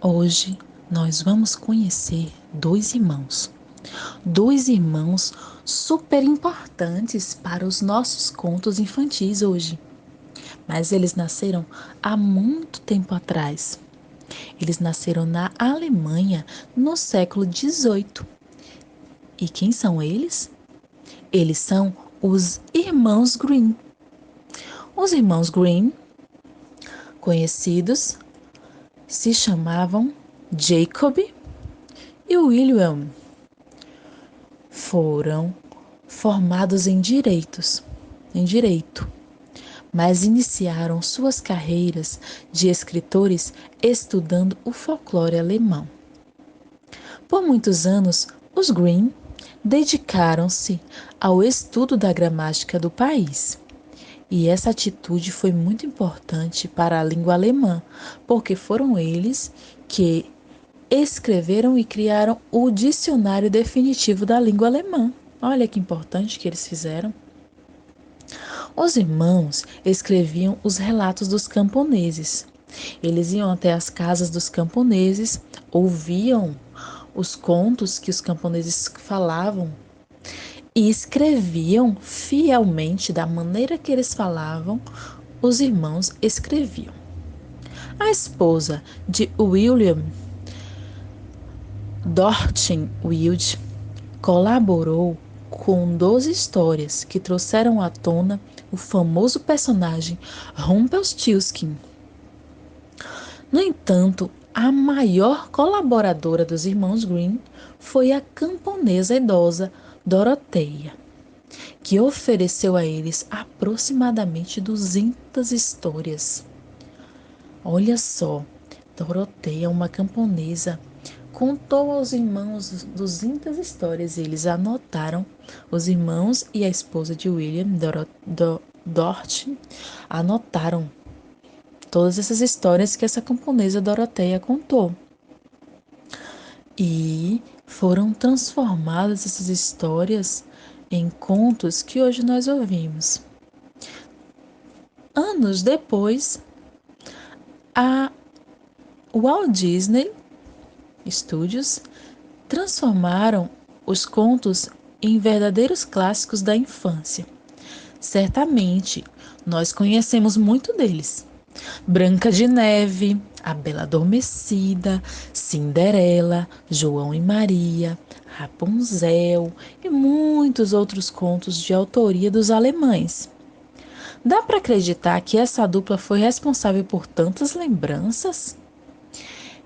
Hoje nós vamos conhecer dois irmãos super importantes para os nossos contos infantis hoje. Mas eles nasceram há muito tempo atrás. Eles nasceram na Alemanha no século XVIII. E quem são eles? Eles são os irmãos Grimm. Os irmãos Grimm, conhecidos, se chamavam Jacob e William. Foram formados em direito, mas iniciaram suas carreiras de escritores estudando o folclore alemão. Por muitos anos, os Grimm dedicaram-se ao estudo da gramática do país. E essa atitude foi muito importante para a língua alemã, porque foram eles que escreveram e criaram o dicionário definitivo da língua alemã. Olha que importante que eles fizeram. Os irmãos escreviam os relatos dos camponeses. Eles iam até as casas dos camponeses, ouviam os contos que os camponeses falavam e escreviam fielmente da maneira que eles falavam, os irmãos escreviam. A esposa de William, Dorothy Wilde, colaborou com 12 histórias que trouxeram à tona o famoso personagem Rumpelstiltskin. No entanto, a maior colaboradora dos irmãos Grimm foi a camponesa idosa Doroteia, que ofereceu a eles aproximadamente 200 histórias. Olha só, Doroteia, uma camponesa, contou aos irmãos 200 histórias. Eles anotaram, os irmãos e a esposa de William, Dorothy, anotaram todas essas histórias que essa camponesa Doroteia contou. E foram transformadas essas histórias em contos que hoje nós ouvimos. Anos depois, a Walt Disney Studios transformaram os contos em verdadeiros clássicos da infância. Certamente, nós conhecemos muito deles. Branca de Neve, A Bela Adormecida, Cinderela, João e Maria, Rapunzel e muitos outros contos de autoria dos alemães. Dá para acreditar que essa dupla foi responsável por tantas lembranças?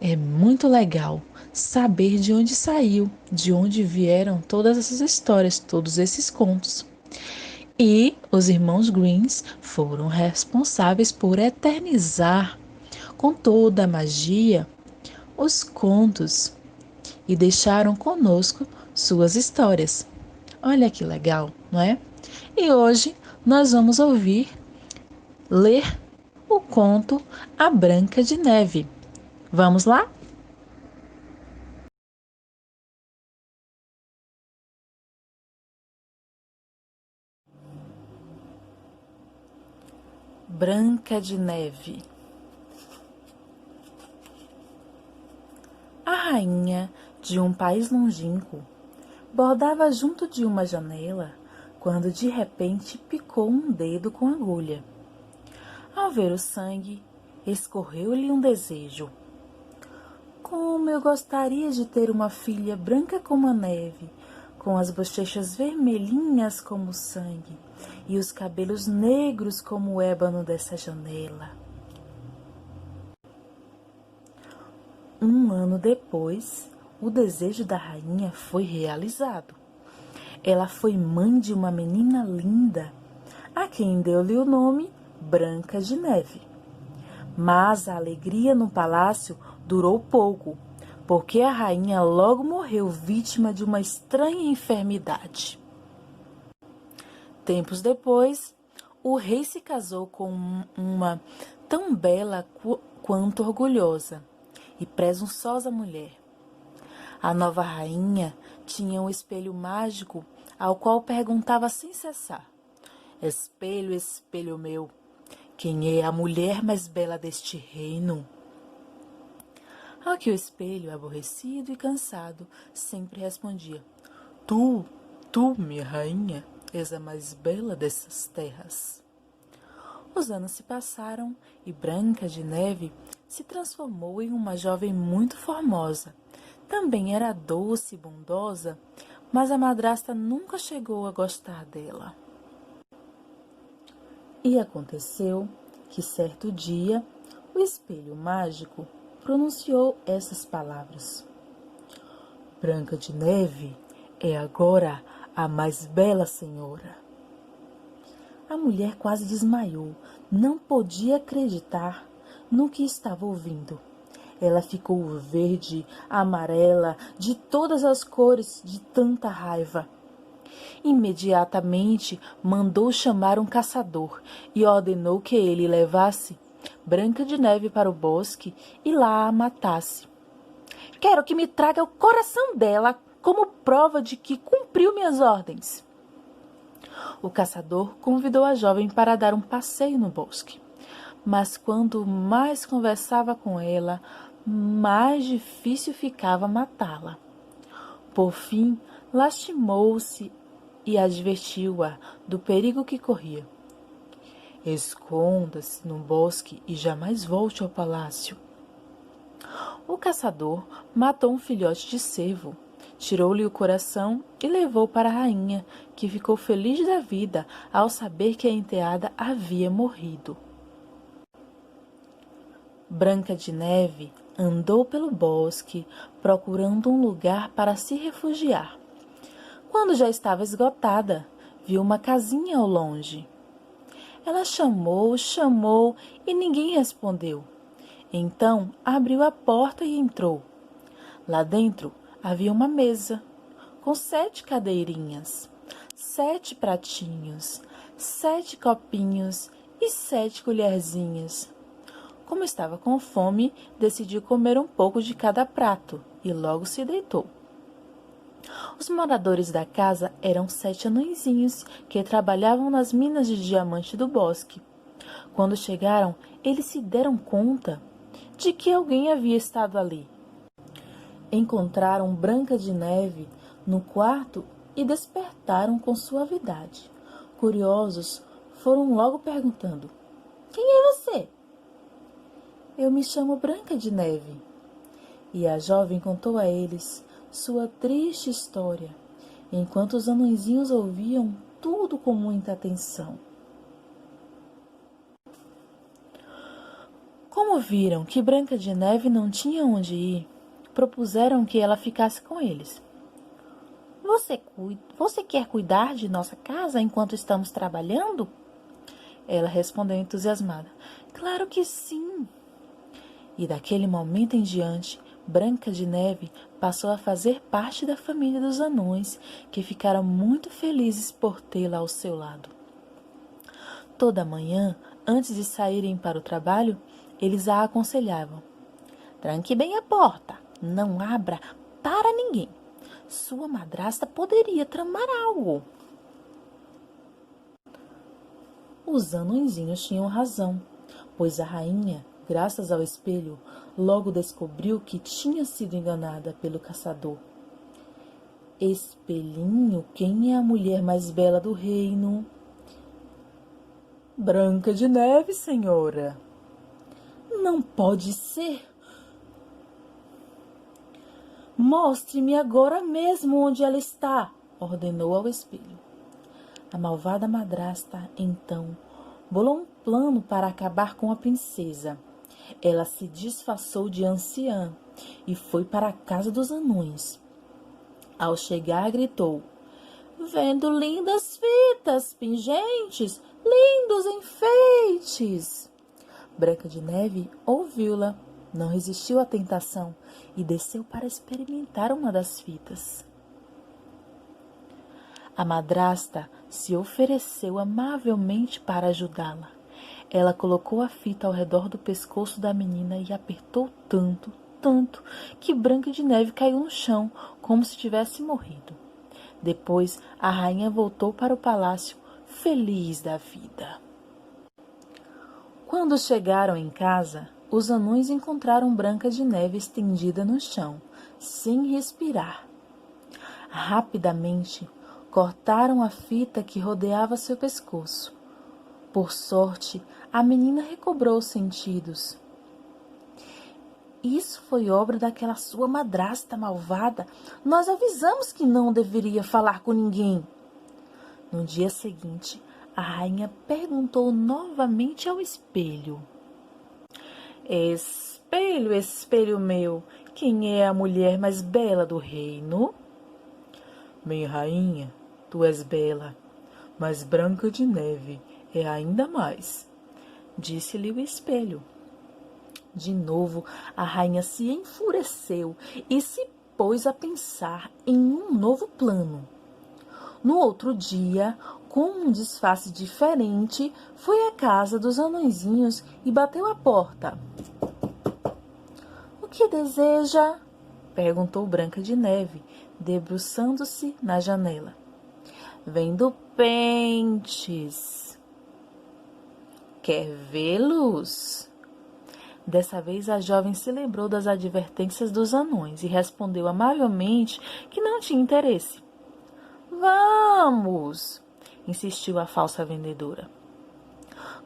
É muito legal saber de onde saiu, de onde vieram todas essas histórias, todos esses contos. E os irmãos Greens foram responsáveis por eternizar com toda a magia os contos e deixaram conosco suas histórias. Olha que legal, não é? E hoje nós vamos ler o conto A Branca de Neve. Vamos lá? Branca de Neve. A rainha de um país longínquo bordava junto de uma janela quando de repente picou um dedo com agulha. Ao ver o sangue, escorreu-lhe um desejo. Como eu gostaria de ter uma filha branca como a neve, com as bochechas vermelhinhas como o sangue e os cabelos negros como o ébano dessa janela. Um ano depois, o desejo da rainha foi realizado. Ela foi mãe de uma menina linda, a quem deu-lhe o nome Branca de Neve. Mas a alegria no palácio durou pouco, porque a rainha logo morreu vítima de uma estranha enfermidade. Tempos depois, o rei se casou com uma tão bela quanto orgulhosa e presunçosa mulher. A nova rainha tinha um espelho mágico ao qual perguntava sem cessar: Espelho, espelho meu, quem é a mulher mais bela deste reino? Ao que o espelho, aborrecido e cansado, sempre respondia: Tu, minha rainha, és a mais bela dessas terras. Os anos se passaram e Branca de Neve se transformou em uma jovem muito formosa. Também era doce e bondosa, mas a madrasta nunca chegou a gostar dela. E aconteceu que certo dia o espelho mágico pronunciou essas palavras: Branca de Neve é agora a mais bela senhora. A mulher quase desmaiou, não podia acreditar no que estava ouvindo. Ela ficou verde, amarela, de todas as cores, de tanta raiva. Imediatamente mandou chamar um caçador e ordenou que ele levasse Branca de Neve para o bosque e lá a matasse. Quero que me traga o coração dela como prova de que cumpriu minhas ordens. O caçador convidou a jovem para dar um passeio no bosque. Mas quando mais conversava com ela, mais difícil ficava matá-la. Por fim, lastimou-se e advertiu-a do perigo que corria. Esconda-se no bosque e jamais volte ao palácio. O caçador matou um filhote de cervo, tirou-lhe o coração e levou para a rainha, que ficou feliz da vida ao saber que a enteada havia morrido. Branca de Neve andou pelo bosque, procurando um lugar para se refugiar. Quando já estava esgotada, viu uma casinha ao longe. Ela chamou e ninguém respondeu. Então abriu a porta e entrou. Lá dentro havia uma mesa, com 7 cadeirinhas, 7 pratinhos, 7 copinhos e 7 colherzinhas. Como estava com fome, decidiu comer um pouco de cada prato e logo se deitou. Os moradores da casa eram 7 anõezinhos que trabalhavam nas minas de diamante do bosque. Quando chegaram, eles se deram conta de que alguém havia estado ali. Encontraram Branca de Neve no quarto e despertaram com suavidade. Curiosos, foram logo perguntando: Quem é você? Eu me chamo Branca de Neve. E a jovem contou a eles sua triste história, enquanto os anõezinhos ouviam tudo com muita atenção. Como viram que Branca de Neve não tinha onde ir, propuseram que ela ficasse com eles. Você quer cuidar de nossa casa enquanto estamos trabalhando? Ela respondeu entusiasmada. Claro que sim. E daquele momento em diante, Branca de Neve passou a fazer parte da família dos anões, que ficaram muito felizes por tê-la ao seu lado. Toda manhã, antes de saírem para o trabalho, eles a aconselhavam: Tranque bem a porta, não abra para ninguém. Sua madrasta poderia tramar algo. Os anõezinhos tinham razão, pois a rainha, graças ao espelho, logo descobriu que tinha sido enganada pelo caçador. Espelhinho, quem é a mulher mais bela do reino? Branca de Neve, senhora. Não pode ser. Mostre-me agora mesmo onde ela está, ordenou ao espelho. A malvada madrasta, então, bolou um plano para acabar com a princesa. Ela se disfarçou de anciã e foi para a casa dos anões. Ao chegar, gritou: Vendo lindas fitas, pingentes, lindos enfeites. Branca de Neve ouviu-la, não resistiu à tentação e desceu para experimentar uma das fitas. A madrasta se ofereceu amavelmente para ajudá-la. Ela colocou a fita ao redor do pescoço da menina e apertou tanto, que Branca de Neve caiu no chão, como se tivesse morrido. Depois, a rainha voltou para o palácio, feliz da vida. Quando chegaram em casa, Os anões encontraram Branca de Neve estendida no chão, sem respirar. Rapidamente, cortaram a fita que rodeava seu pescoço. Por sorte, a menina recobrou os sentidos. Isso foi obra daquela sua madrasta malvada. Nós avisamos que não deveria falar com ninguém. No dia seguinte, a rainha perguntou novamente ao espelho. Espelho, espelho meu, quem é a mulher mais bela do reino? Minha rainha, tu és bela, mas Branca de Neve é ainda mais, disse-lhe o espelho. De novo, a rainha se enfureceu e se pôs a pensar em um novo plano. No outro dia, com um disfarce diferente, foi à casa dos anõezinhos e bateu à porta. O que deseja? Perguntou Branca de Neve, debruçando-se na janela. Vendo pentes. Quer vê-los? Dessa vez a jovem se lembrou das advertências dos anões e respondeu amavelmente que não tinha interesse. Vamos, insistiu a falsa vendedora.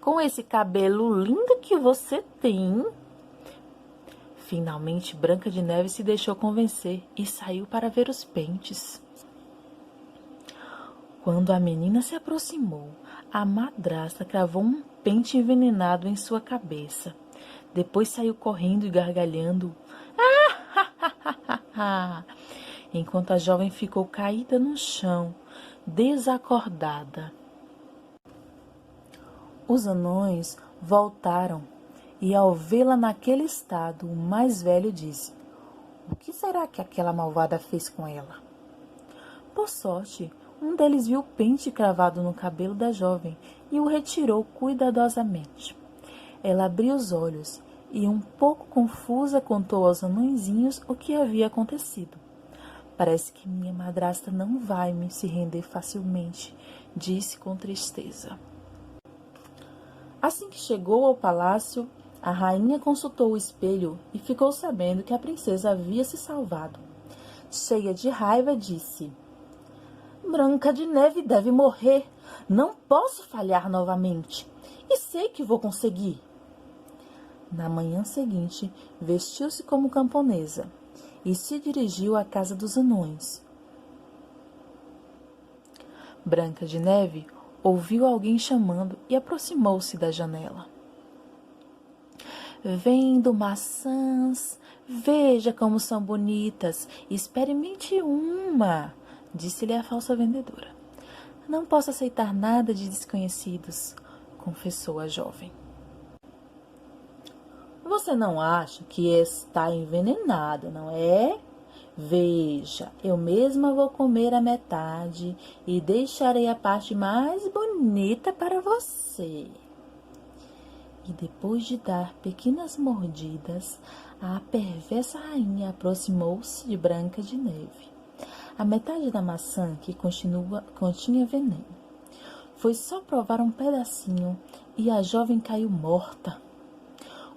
Com esse cabelo lindo que você tem. Finalmente Branca de Neve se deixou convencer e saiu para ver os pentes. Quando a menina se aproximou, a madrasta cravou um pente envenenado em sua cabeça. Depois saiu correndo e gargalhando. Enquanto a jovem ficou caída no chão, desacordada. Os anões voltaram e, ao vê-la naquele estado, o mais velho disse: O que será que aquela malvada fez com ela? Por sorte, um deles viu o pente cravado no cabelo da jovem e o retirou cuidadosamente. Ela abriu os olhos e, um pouco confusa, contou aos anõezinhos o que havia acontecido. Parece que minha madrasta não vai me se render facilmente, disse com tristeza. Assim que chegou ao palácio, a rainha consultou o espelho e ficou sabendo que a princesa havia se salvado. Cheia de raiva, disse: Branca de Neve deve morrer. Não posso falhar novamente. E sei que vou conseguir. Na manhã seguinte, vestiu-se como camponesa e se dirigiu à casa dos anões. Branca de Neve ouviu alguém chamando e aproximou-se da janela. Vendo maçãs, veja como são bonitas, experimente uma, disse-lhe a falsa vendedora. Não posso aceitar nada de desconhecidos, confessou a jovem. Você não acha que está envenenada, não é? Veja, eu mesma vou comer a metade e deixarei a parte mais bonita para você. E depois de dar pequenas mordidas, a perversa rainha aproximou-se de Branca de Neve. A metade da maçã que continha veneno. Foi só provar um pedacinho e a jovem caiu morta.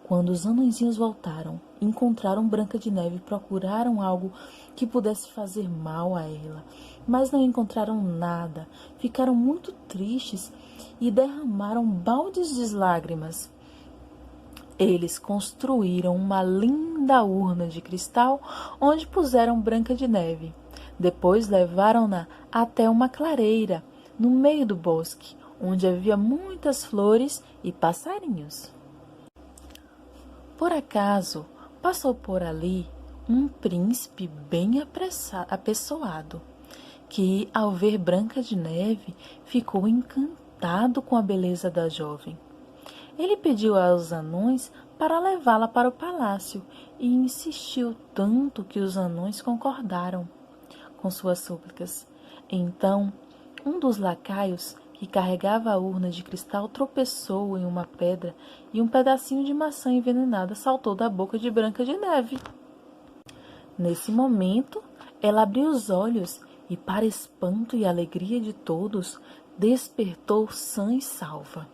Quando os anõezinhos voltaram, encontraram Branca de Neve e procuraram algo que pudesse fazer mal a ela, mas não encontraram nada. Ficaram muito tristes e derramaram baldes de lágrimas. Eles construíram uma linda urna de cristal onde puseram Branca de Neve. Depois levaram-na até uma clareira, no meio do bosque, onde havia muitas flores e passarinhos. Por acaso, passou por ali um príncipe bem apessoado, que, ao ver Branca de Neve, ficou encantado com a beleza da jovem. Ele pediu aos anões para levá-la para o palácio e insistiu tanto que os anões concordaram com suas súplicas. Então, um dos lacaios que carregava a urna de cristal tropeçou em uma pedra e um pedacinho de maçã envenenada saltou da boca de Branca de Neve. Nesse momento, ela abriu os olhos e, para espanto e alegria de todos, despertou sã e salva.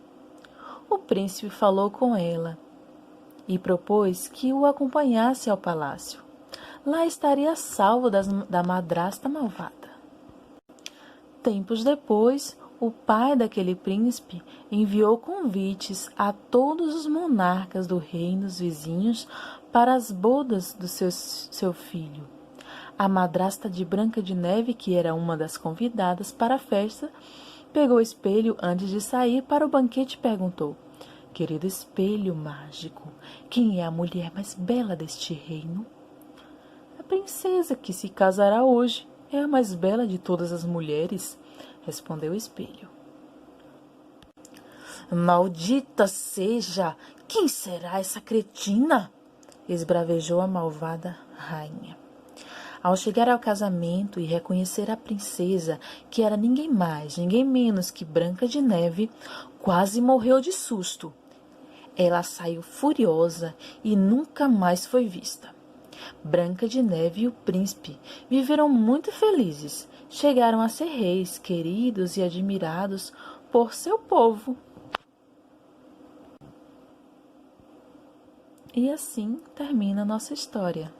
O príncipe falou com ela e propôs que o acompanhasse ao palácio. Lá estaria a salvo da madrasta malvada. Tempos depois, o pai daquele príncipe enviou convites a todos os monarcas dos reinos vizinhos para as bodas do seu filho. A madrasta de Branca de Neve, que era uma das convidadas para a festa, pegou o espelho antes de sair para o banquete e perguntou: Querido espelho mágico, quem é a mulher mais bela deste reino? A princesa que se casará hoje é a mais bela de todas as mulheres, respondeu o espelho. Maldita seja! Quem será essa cretina? Esbravejou a malvada rainha. Ao chegar ao casamento e reconhecer a princesa, que era ninguém mais, ninguém menos que Branca de Neve, quase morreu de susto. Ela saiu furiosa e nunca mais foi vista. Branca de Neve e o príncipe viveram muito felizes. Chegaram a ser reis, queridos e admirados por seu povo. E assim termina a nossa história.